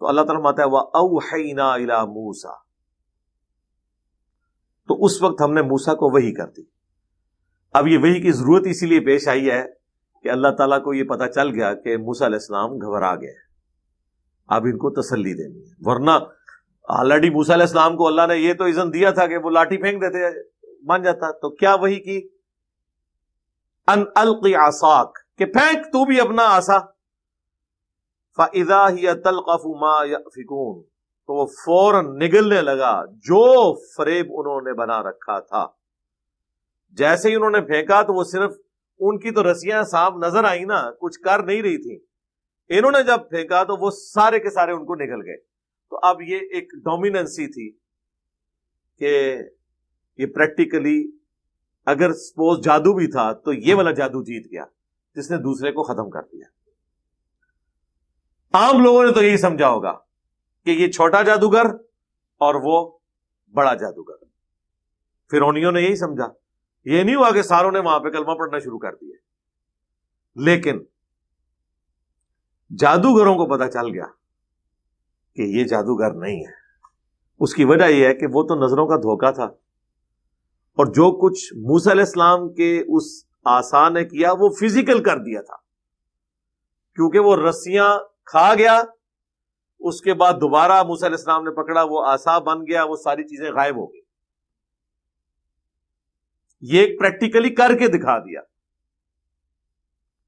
تو اللہ تعالیٰ فرماتا ہے وَأَوْحَيْنَا إِلَى مُوسَى، تو اس وقت ہم نے موسیٰ کو وحی کر دی۔ اب یہ وحی کی ضرورت اسی لیے پیش آئی ہے کہ اللہ تعالیٰ کو یہ پتا چل گیا کہ موسیٰ علیہ السلام گھبرا گئے، اب ان کو تسلی دینی ہے، ورنہ آلریڈی موسیٰ علیہ السلام کو اللہ نے یہ تو اذن دیا تھا کہ وہ لاٹھی پھینک دیتے بن جاتا، تو کیا وحی کی ان القی عصاک، کہ پھینک تو بھی اپنا عصا، فاذا هي تلقف ما يأفكون، تو وہ فوراً نگلنے لگا جو فریب انہوں نے بنا رکھا تھا۔ جیسے ہی انہوں نے پھینکا تو وہ صرف ان کی تو رسیاں صاف نظر آئی نا، کچھ کر نہیں رہی تھی، انہوں نے جب پھینکا تو وہ سارے کے سارے ان کو نگل گئے۔ تو اب یہ ایک ڈومیننسی تھی کہ یہ پریکٹیکلی اگر سپوز جادو بھی تھا تو یہ والا جادو جیت گیا جس نے دوسرے کو ختم کر دیا۔ عام لوگوں نے تو یہی سمجھا ہوگا کہ یہ چھوٹا جادوگر اور وہ بڑا جادوگر، فرعونیوں نے یہی سمجھا، یہ نہیں ہوا کہ ساروں نے وہاں پہ کلمہ پڑھنا شروع کر دیا۔ لیکن جادوگروں کو پتا چل گیا کہ یہ جادوگر نہیں ہے۔ اس کی وجہ یہ ہے کہ وہ تو نظروں کا دھوکہ تھا، اور جو کچھ موسیٰ علیہ السلام کے اس عصا نے کیا وہ فزیکل کر دیا تھا، کیونکہ وہ رسیاں کھا گیا، اس کے بعد دوبارہ موسیٰ علیہ السلام نے پکڑا، وہ عصا بن گیا، وہ ساری چیزیں غائب ہو گئی۔ یہ ایک پریکٹیکلی کر کے دکھا دیا۔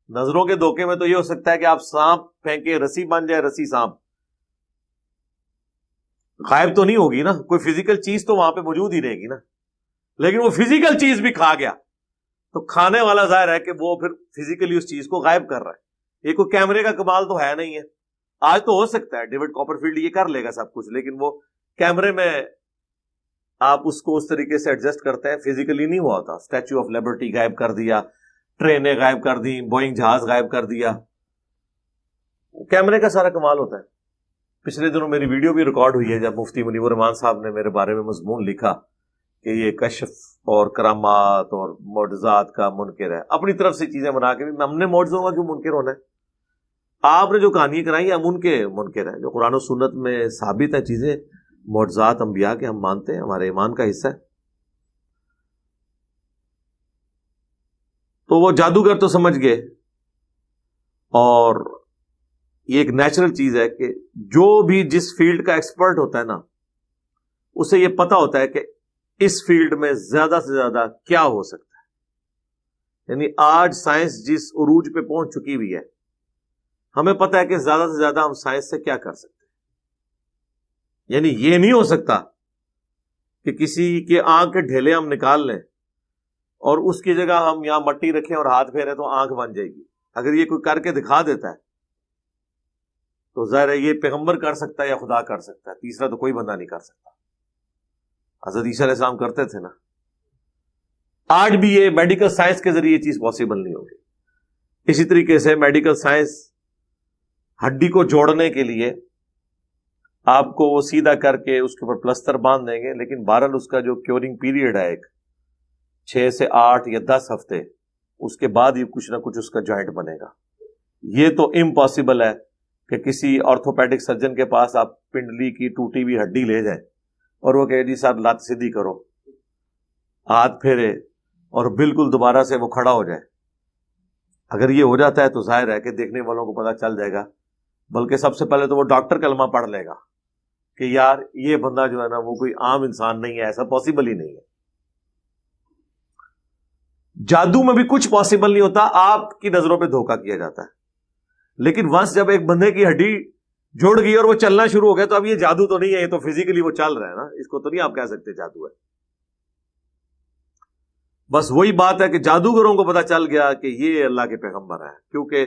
نظروں کے دھوکے میں تو یہ ہو سکتا ہے کہ آپ سانپ پھینکے، رسی بن جائے، رسی سانپ غائب تو نہیں ہوگی نا، کوئی فزیکل چیز تو وہاں پہ موجود ہی رہے گی نا، لیکن وہ فزیکل چیز بھی کھا گیا تو کھانے والا ظاہر ہے کہ وہ پھر فزیکلی اس چیز کو غائب کر رہا ہے۔ یہ کوئی کیمرے کا کمال تو ہے نہیں ہے، آج تو ہو سکتا ہے ڈیوڈ کاپرفیلڈ یہ کر لے گا سب کچھ، لیکن وہ کیمرے میں آپ اس کو اس طریقے سے ایڈجسٹ کرتے ہیں، فزیکلی نہیں ہوا ہوتا۔ اسٹیچو آف لبرٹی غائب کر دیا، ٹرینیں غائب کر دی، بوئنگ جہاز غائب کر دیا، کیمرے کا سارا کمال ہوتا ہے۔ پچھلے دنوں میری ویڈیو بھی ریکارڈ ہوئی ہے جب مفتی منیب الرحمان صاحب نے میرے بارے میں مضمون لکھا کہ یہ کشف اور کرامات اور معجزات کا منکر ہے، اپنی طرف سے چیزیں بنا کے بھی ہم نے معجزوں کا کیوں منکر ہونا ہے؟ آپ نے جو کہانیاں کرائی ہم ان کے منکر ہیں، جو قرآن و سنت میں ثابت ہیں چیزیں، معجزات انبیاء کے ہم مانتے ہیں، ہمارے ایمان کا حصہ ہے۔ تو وہ جادوگر تو سمجھ گئے، اور یہ ایک نیچرل چیز ہے کہ جو بھی جس فیلڈ کا ایکسپرٹ ہوتا ہے نا، اسے یہ پتا ہوتا ہے کہ اس فیلڈ میں زیادہ سے زیادہ کیا ہو سکتا ہے۔ یعنی آج سائنس جس عروج پہ پہنچ چکی ہوئی ہے، ہمیں پتا ہے کہ زیادہ سے زیادہ ہم سائنس سے کیا کر سکتے ہیں۔ یعنی یہ نہیں ہو سکتا کہ کسی کے آنکھ کے ڈھیلے ہم نکال لیں اور اس کی جگہ ہم یہاں مٹی رکھیں اور ہاتھ پھیریں تو آنکھ بن جائے گی۔ اگر یہ کوئی کر کے دکھا دیتا ہے تو ظاہر ہے یہ پیغمبر کر سکتا ہے یا خدا کر سکتا ہے، تیسرا تو کوئی بندہ نہیں کر سکتا۔ حضرت عیسیٰ علیہ السلام کرتے تھے نا، آج بھی یہ میڈیکل سائنس کے ذریعے یہ چیز پاسبل نہیں ہوگی۔ اسی طریقے سے میڈیکل سائنس ہڈی کو جوڑنے کے لیے آپ کو وہ سیدھا کر کے اس کے اوپر پلستر باندھ دیں گے، لیکن بہرحال اس کا جو کیورنگ پیریڈ ہے ایک 6 سے 8 یا 10 ہفتے، اس کے بعد ہی کچھ نہ کچھ اس کا جوائنٹ بنے گا۔ یہ تو امپاسبل ہے کہ کسی آرتھوپیڈک سرجن کے پاس آپ پنڈلی کی ٹوٹی ہوئی ہڈی لے جائیں اور وہ کہے جی صاحب لات سیدھی کرو، ہاتھ پھیرے اور بالکل دوبارہ سے وہ کھڑا ہو جائے۔ اگر یہ ہو جاتا ہے تو ظاہر ہے کہ دیکھنے والوں کو پتہ چل جائے گا، بلکہ سب سے پہلے تو وہ ڈاکٹر کلمہ پڑھ لے گا کہ یار یہ بندہ جو ہے نا وہ کوئی عام انسان نہیں ہے، ایسا پاسبل ہی نہیں ہے۔ جادو میں بھی کچھ پاسبل نہیں ہوتا، آپ کی نظروں پہ دھوکہ کیا جاتا ہے۔ لیکن ونس جب ایک بندے کی ہڈی جوڑ گئی اور وہ چلنا شروع ہو گیا تو اب یہ جادو تو نہیں ہے، یہ تو فزیکلی وہ چل رہا ہے نا، اس کو تو نہیں آپ کہہ سکتے جادو ہے۔ بس وہی بات ہے کہ جادوگروں کو پتا چل گیا کہ یہ اللہ کے پیغمبر ہیں، کیونکہ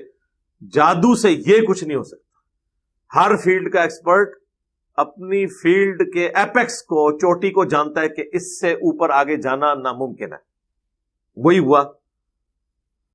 جادو سے یہ کچھ نہیں ہو سکتا۔ ہر فیلڈ کا ایکسپرٹ اپنی فیلڈ کے ایپیکس کو، چوٹی کو جانتا ہے کہ اس سے اوپر آگے جانا ناممکن ہے۔ وہی ہوا